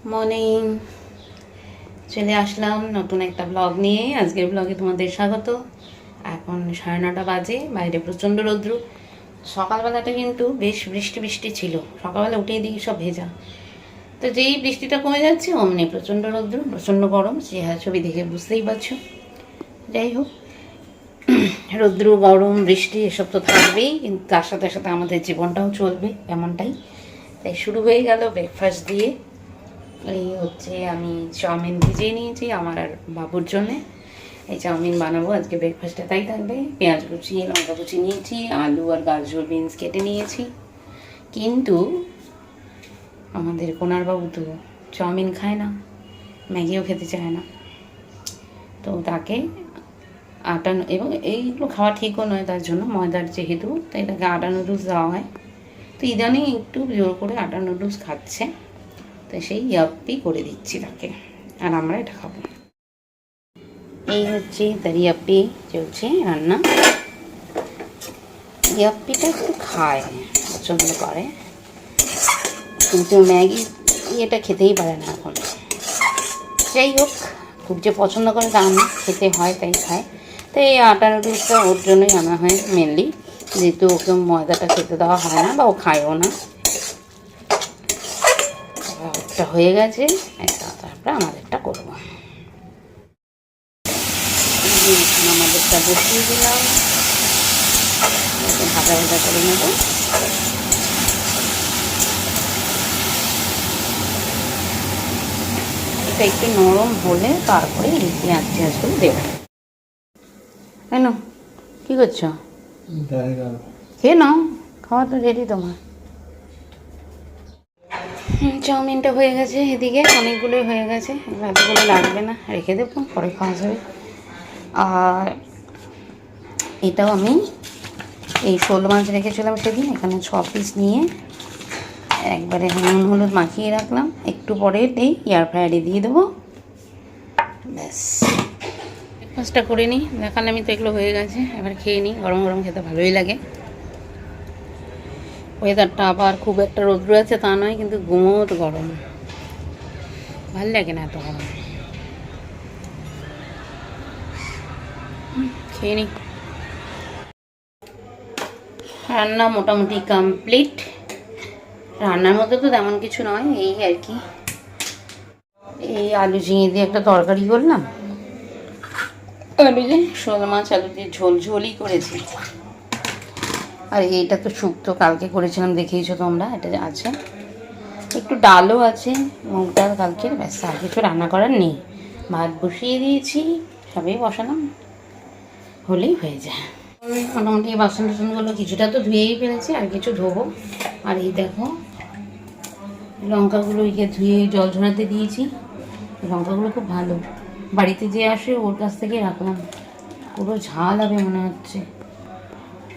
Morning, চলে আসলাম নতুন একটা ব্লগ নিয়ে। আজকের ব্লগে তোমাদের স্বাগত। এখন 9:30 বাজে, বাইরে প্রচণ্ড রৌদ্র। সকালবেলাটা কিন্তু বেশ বৃষ্টি বৃষ্টি ছিল, সকালবেলা উঠেই দিই সব ভেজা। তো যেই বৃষ্টিটা কমে যাচ্ছে অমনি প্রচণ্ড রৌদ্র, প্রচণ্ড গরম, চেহারা ছবি দেখে বুঝতেই পারছো। যাই হোক, রৌদ্র গরম বৃষ্টি এসব তো থাকবেই, কিন্তু তার সাথে সাথে আমাদের জীবনটাও চলবে এমনটাই। তাই শুরু হয়ে গেল ব্রেকফাস্ট দিয়ে। এই হচ্ছে, আমি চাউমিন ভিজিয়ে নিয়েছি আমার আর বাবুর জন্যে। এই চাউমিন বানাবো আজকে ব্রেকফাস্টে, তাই থাকবে। পেঁয়াজ কুচি, লঙ্কা কুচি নিয়েছি, আলু আর গাজর বিনস কেটে নিয়েছি। কিন্তু আমাদের কোনার বাবু তো চাউমিন খায় না, ম্যাগিও খেতে চায় না। তো তাকে আটা, এবং এইগুলো খাওয়া ঠিকও নয়, তার জন্য ময়দার যেহেতু, তাই তাকে আটা নুডলস দেওয়া হয়। তো ইদানিং একটু জোর করে আটা নুডলস খাচ্ছে, তাই সেই ইয়াপ্পি করে দিচ্ছি তাকে, আর আমরা এটা খাবো। এই হচ্ছে তার ইয়াপ্পি, চলছে রান্না। ইয়াপ্পিটা একটু খায়, পছন্দ করে, কিন্তু ম্যাগি এটা খেতেই পারে না এখন। যাই হোক, খুব যে পছন্দ করে তা না, খেতে হয় তাই খায়। তাই এই আটা নুডলসটা ওর জন্যই আনা হয় মেনলি, যেহেতু ওকে ময়দাটা খেতে দেওয়া হয় না বা ও খায়ও না। ওটা হয়ে গেছে, তারপরে আমাদেরটা করবো। আমাদেরটা বসিয়ে দিলাম, ভাজা ভাজা করে নেব। এটা একটু নরম হলে তারপরে পেঁয়াজ টিয়াজগুলো দেবো। কেন, কী করছো? খেয়ে নাও, খাওয়া তো রেডি তোমার। চাউমিনটা হয়ে গেছে, এদিকে অনেকগুলোই হয়ে গেছে, এতগুলো লাগবে না, রেখে দেবো, পরে খাওয়া যাবে। আর এটাও আমি এই শোল মাছ রেখেছিলাম সেদিন, এখানে 6 পিস নিয়ে একবারে নুন হলুদ মাখিয়ে রাখলাম, একটু পরে এই এয়ার ফ্রায়ারে দিয়ে দেবো, ব্যাস। ব্রেকফাস্টটা করে নিই, দেখালে আমি তো এগুলো হয়ে গেছে, এবার খেয়ে নিই। গরম গরম খেতে ভালোই লাগে। ওয়েদারটা আবার খুব একটা রৌদ্র আছে তা নয়, কিন্তু গুমোট গরম, ভাল লাগে না এত গরম। খেয়ে নিই। রান্না মোটামুটি কমপ্লিট। রান্নার মধ্যে তো তেমন কিছু নয়, এই আর কি, এই আলু ঝিঙে দিয়ে একটা তরকারি করলাম, আলু দিয়ে শোল মাছ আলু দিয়ে ঝোল ঝোলই করেছি। আর এইটা তো শুক্তো কালকে করেছিলাম, দেখেইছো তোমরা, এটা আছে। একটু ডালও আছে, মুগ ডাল কালকের, ব্যাস। আর কিছু রান্না করার নেই। ভাত বসিয়ে দিয়েছি, সবই বসালাম, হলেই হয়ে যায়। মোটামুটি বাসন টাসনগুলো কিছুটা তো ধুয়েই ফেলেছি, আর কিছু ধোবো। আর এই দেখো, লঙ্কাগুলো ধুয়ে জল ঝরাতে দিয়েছি। লঙ্কাগুলো খুব ভালো, বাড়িতে যে আসে ওর কাছ থেকে রাখলাম। পুরো ঝাল হবে মনে হচ্ছে,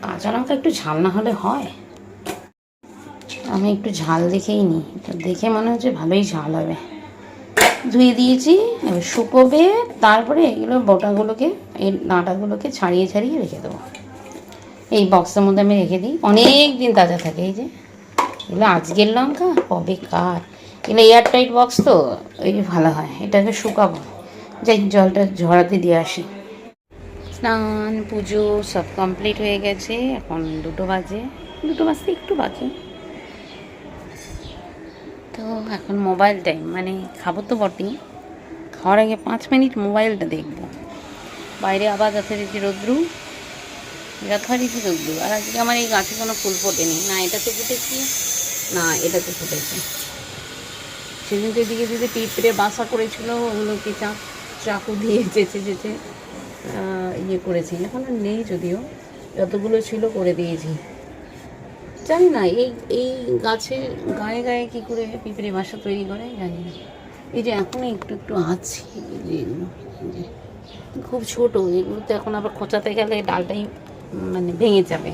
কাঁচা লঙ্কা একটু ঝাল না হলে হয়? আমি একটু ঝাল দেখেই নিই, দেখে মনে হচ্ছে ভালোই ঝাল হবে। ধুয়ে দিয়েছি, এবার শুকোবে, তারপরে এগুলো বোটাগুলোকে, এই ডাঁটাগুলোকে ছাড়িয়ে ছাড়িয়ে রেখে দেবো। এই বক্সের মধ্যে আমি রেখে দিই, অনেক দিন তাজা থাকে। এই যে এগুলো আজকের লঙ্কা, কবে কার, এগুলো এয়ার টাইট বক্স তো, এই ভালো হয়। এটাকে শুকাবো, যাই জলটা ঝরাতে দিয়ে আসি। স্নান পুজো সব কমপ্লিট হয়ে গেছে, এখন 2টো বাজে, 2টো বাজতে একটু বাকি। তো এখন মোবাইল টাইম, মানে খাবো তো বটেই, খাওয়ার আগে 5 মিনিট মোবাইলটা দেখব। বাইরে আবার যথারীতি রৌদ্রু, যথারীতি রৌদ্রু। আর আজকে আমার এই গাছে কোনো ফুল ফোটেনি, না এটাতে ফুটেছি না এটাতে ফুটেছে। সেদিন তো এদিকে যদি পিঁপড়ে বাসা করেছিল, ওগুলোকে চাকু দিয়ে যেচে যেচে ইয়ে করেছি। এখন আর নেই, যদিও যতগুলো ছিল করে দিয়েছি। জানি না এই এই গাছের গায়ে গায়ে কী করে পিঁপড়ে বাসা তৈরি করে জানি না। এই যে এখন একটু একটু আছে, এগুলো খুব ছোটো, এগুলো তো এখন আবার খোঁচাতে গেলে ডালটাই মানে ভেঙে যাবে।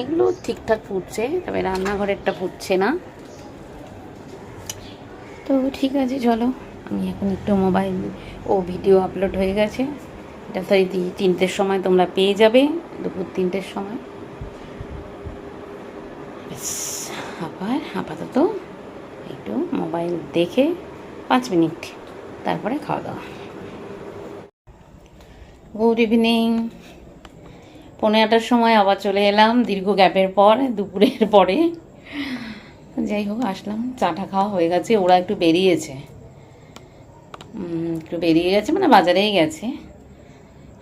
এগুলো ঠিকঠাক ফুটছে, তবে রান্নাঘরেরটা ফুটছে না। তো ঠিক আছে, চলো আমি এখন একটু মোবাইল, ভিডিও আপলোড হয়ে গেছে, এটা তো এই 3টের সময় তোমরা পেয়ে যাবে, দুপুর 3টের সময়। আবার আপাতত একটু মোবাইল দেখে 5 মিনিট, তারপরে খাওয়া দাওয়া। Good evening. 9:45-র সময় আবার চলে এলাম দীর্ঘ গ্যাপের পর, দুপুরের পরে। যাই হোক, আসলাম, চাটা খাওয়া হয়ে গেছে। ওরা একটু বেরিয়েছে, মানে বাজারেই গেছে,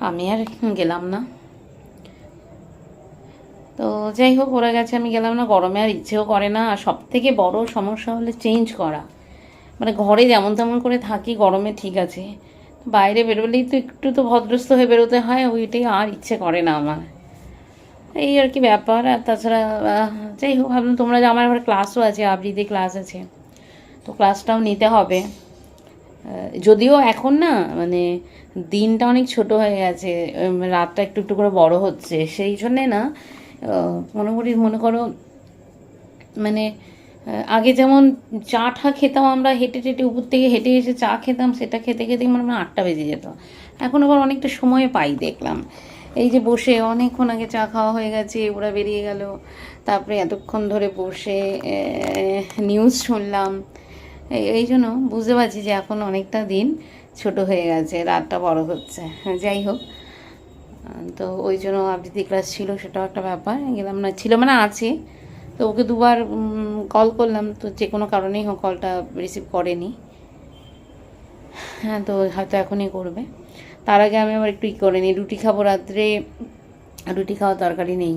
আমি আর গেলাম না। তো যাই হোক, ওরা গেছে, আমি গেলাম না। গরমে আর ইচ্ছেও করে না। আর সব থেকে বড় সমস্যা হলে চেঞ্জ করা, মানে ঘরে যেমন তেমন করে থাকি গরমে ঠিক আছে, বাইরে বেরোলেই তো একটু তো ভদ্রস্থ হয়ে বেরোতে হয়, ওইটাই আর ইচ্ছে করে না আমার। এই আর কি ব্যাপার। আর তাছাড়া যাই হোক, ভাবলাম তোমরা, আমার আবার ক্লাসও আছে, আবৃত্তি ক্লাস আছে, তো ক্লাসটাও নিতে হবে। যদিও এখন না, মানে দিনটা অনেক ছোট হয়ে গেছে, রাতটা একটু একটু করে বড় হচ্ছে, সেই জন্যে না মনে করো, মানে আগে যেমন চা টা খেতাম আমরা হেঁটে টেটে, উপর থেকে হেঁটে এসে চা খেতাম, সেটা খেতে খেতে মানে 8টা বেজে যেত। এখন আবার অনেকটা সময় পাই দেখলাম, এই যে বসে অনেকক্ষণ আগে চা খাওয়া হয়ে গেছে, ওরা বেরিয়ে গেল, তারপরে এতক্ষণ ধরে বসে নিউজ শুনলাম। এই জন্য বুঝতে পারছি যে এখন অনেকটা দিন ছোট হয়ে গেছে, রাতটা বড় হচ্ছে। যাই হোক, তো ওই জন্য আবৃত্তি ক্লাস ছিল, সেটাও একটা ব্যাপার, গেলাম না। ছিল মানে আছে, তো ওকে 2বার কল করলাম, তো যে কোনো কারণেই হোক কলটা রিসিভ করেনি। হ্যাঁ, তো হয়তো এখনই করবে। তার আগে আমি আবার একটু করে নিই, রুটি খাবো রাত্রে। রুটি খাওয়ার তরকারি নেই,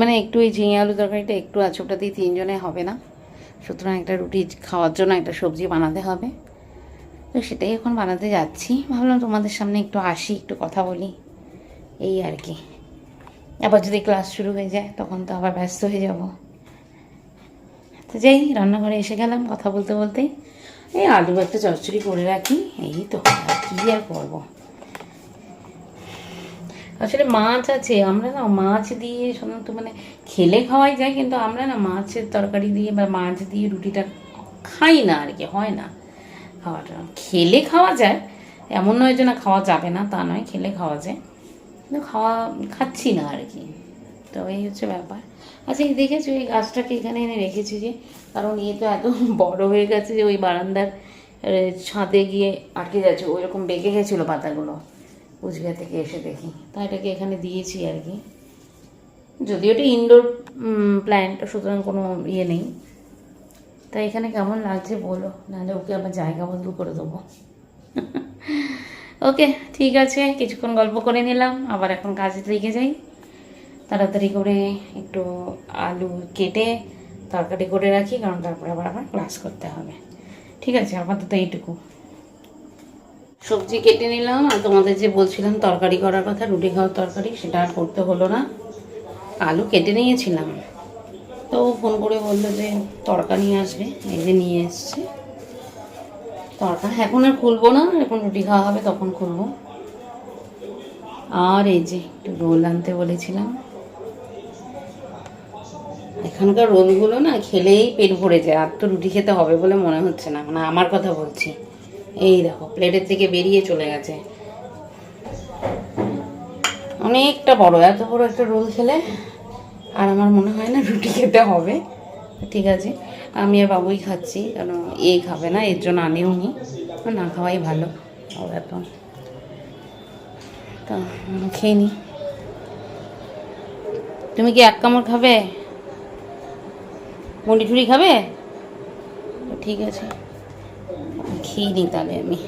মানে একটু ওই ঝিঙে আলু তরকারিটা একটু আছে, ওটা দিয়ে 3 জনে হবে না, সুতরাং একটা রুটি খাওয়ার জন্য একটা সবজি বানাতে হবে। তো সেটাই এখন বানাতে যাচ্ছি। ভাবলাম তোমাদের সামনে একটু আসি, একটু কথা বলি, এই আর কি। আবার যদি ক্লাস শুরু হয়ে যায় তখন তো আবার ব্যস্ত হয়ে যাব। তো যাই, রান্নাঘরে এসে গেলাম কথা বলতে বলতে। এই আলু একটা চচ্চড়ি করে রাখি, এই তো, আর কী আর করবো। আসলে মাছ আছে, আমরা না মাছ দিয়ে সাধারণত মানে খেলে খাওয়াই যায়, কিন্তু আমরা না মাছের তরকারি দিয়ে বা মাছ দিয়ে রুটিটা খাই না আর কি, হয় না খাওয়াটা। খেলে খাওয়া যায়, এমন নয় যে না খাওয়া যাবে না, তা নয়, খেলে খাওয়া যায়, কিন্তু খাচ্ছি না আর কি। তো এই হচ্ছে ব্যাপার। আচ্ছা, এই দেখেছি ওই গাছটাকে এখানে এনে রেখেছি যে, কারণ এ তো এত বড় হয়ে গেছে যে ওই বারান্দার ছাদে গিয়ে আটকে যাচ্ছে, ওই রকম বেঁকে গেছিলো পাতাগুলো, কুচবিহার থেকে এসে দেখি, তাই এটাকে এখানে দিয়েছি আর কি। যদিও এটা ইনডোর প্ল্যান্ট, সুতরাং কোনো ইয়ে নেই। তাই এখানে কেমন লাগছে বলো, নাহলে ওকে আবার জায়গা বদল করে দেবো। ওকে, ঠিক আছে, কিছুক্ষণ গল্প করে নিলাম, আবার এখন কাজে লেগে যাই। তাড়াতাড়ি করে একটু আলু কেটে তরকারি করে রাখি, কারণ তারপরে আবার ক্লাস করতে হবে। ঠিক আছে, আপাতত এইটুকু। সবজি কেটে নিলাম, আর তোমাদের যে বলছিলাম তরকারি করার কথা, রুটি খাওয়ার তরকারি, সেটা আর করতে হলো না। আলু কেটে নিয়েছিলাম, তো ফোন করে বললো যে তরকা নিয়ে আসবে, এই যে নিয়ে এসছে তরকা। এখন আর খুলবো না, এখন রুটি খাওয়া হবে তখন খুলবো। আর এই যে একটু রোল আনতে বলেছিলাম, এখানকার রোলগুলো না খেলেই পেট ভরে যায়, আর তো রুটি খেতে হবে বলে মনে হচ্ছে না, মানে আমার কথা বলছি। এই দেখো, প্লেটের থেকে বেরিয়ে চলে গেছে, অনেকটা বড়, এত বড় একটা রোল খেলে আর আমার মনে হয় না রুটি খেতে হবে। ঠিক আছে, আমি আর বাবুই খাচ্ছি, কারণ এ খাবে না, এর জন্য আনেও নি, না খাওয়াই ভালো। ওরা তো খেয়ে নি। তুমি কি 1 কামড় খাবে? মুড়ি টুড়ি খাবে? ঠিক আছে, খেয়ে নি তাহলে আমি।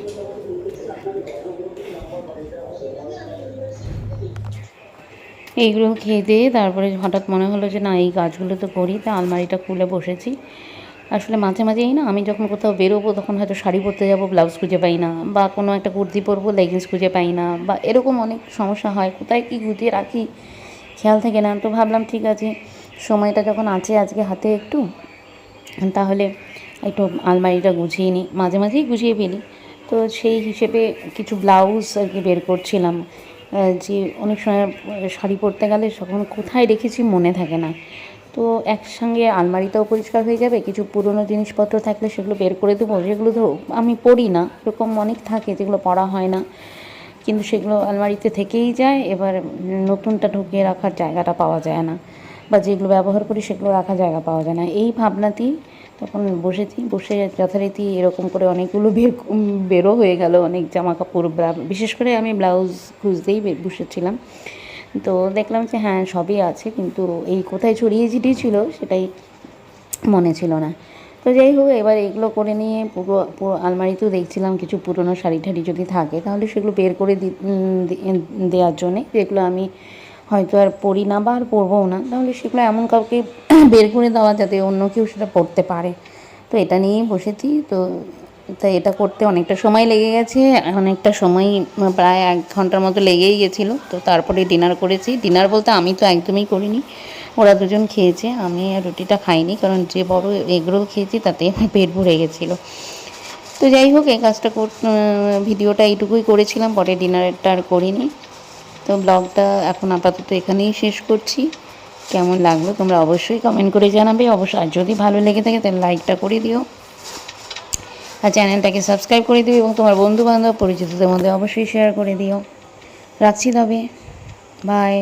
এইগুলো খেয়ে দিয়ে তারপরে হঠাৎ মনে হলো যে না, এই কাজগুলো তো করি, তা আলমারিটা খুলে বসেছি। আসলে মাঝে মাঝেই না, আমি যখন কোথাও বেরোবো তখন হয়তো শাড়ি পরতে যাবো, ব্লাউজ খুঁজে পাই না, বা কোনো একটা কুর্তি পরবো, লেগিংস খুঁজে পাই না, বা এরকম অনেক সমস্যা হয়, কোথায় কী গুটিয়ে রাখি খেয়াল থাকে না। তো ভাবলাম ঠিক আছে, সময়টা যখন আছে আজকে হাতে একটু, তাহলে একটু আলমারিটা গুছিয়ে নিই, মাঝে মাঝেই গুছিয়ে ফেলি। তো সেই হিসেবে কিছু ব্লাউজ আর কি বের করছিলাম, যে অনেক সময় শাড়ি পরতে গেলে তখন কোথায় রেখেছি মনে থাকে না, তো একসঙ্গে আলমারিটাও পরিষ্কার হয়ে যাবে, কিছু পুরনো জিনিসপত্র থাকলে সেগুলো বের করে দেবো, যেগুলো তো আমি পরি না, এরকম অনেক থাকে যেগুলো পরা হয় না, কিন্তু সেগুলো আলমারিতে থেকেই যায়, এবার নতুনটা ঢুকিয়ে রাখার জায়গাটা পাওয়া যায় না, বা যেগুলো ব্যবহার করি সেগুলো রাখার জায়গা পাওয়া যায় না। এই ভাবনাতেই তখন বসেছি, বসে যথারীতি এরকম করে অনেকগুলো বেরও হয়ে গেল, অনেক জামা কাপড়, বিশেষ করে আমি ব্লাউজ খুঁজতেই বসেছিলাম। তো দেখলাম যে হ্যাঁ সবই আছে, কিন্তু এই কোথায় ছড়িয়ে ছিটিয়ে ছিল সেটাই মনে ছিল না। তো যাই হোক, এবার এগুলো করে নিয়ে পুরো পুরো আলমারিতেও দেখছিলাম কিছু পুরনো শাড়ি ঠাড়ি যদি থাকে তাহলে সেগুলো বের করে দেওয়ার জন্যে, যেগুলো আমি হয়তো আর পরি না বা আর পরবও না, তাহলে সেগুলো এমন কাউকে বের করে দেওয়া যাতে অন্য কেউ সেটা পরতে পারে। তো এটা নিয়েই বসেছি। তো তাই এটা করতে অনেকটা সময় লেগে গেছে, অনেকটা সময় প্রায় 1 ঘন্টার মতো লেগেই গেছিলো। তো তারপরে ডিনার করেছি। ডিনার বলতে আমি তো একদমই করিনি, ওরা দুজন খেয়েছে, আমি আর রুটিটা খাইনি, কারণ যে বড় এগরোল খেয়েছি তাতে পেট ভরে গেছিলো। তো যাই হোক, এই কাজটা ভিডিওটা এইটুকুই করেছিলাম, পরে ডিনারটা আর করিনি। তো ব্লগটা এখন আপাতত এখানেই শেষ করছি। কেমন লাগলো তোমরা অবশ্যই কমেন্ট করে জানাবে। অবশ্যই আর যদি ভালো লেগে থাকে তাহলে লাইকটা করে দিও, আর চ্যানেলটাকে সাবস্ক্রাইব করে দিও, এবং তোমার বন্ধুবান্ধব পরিচিতদের মধ্যে অবশ্যই শেয়ার করে দিও। রাখছি তবে, বাই।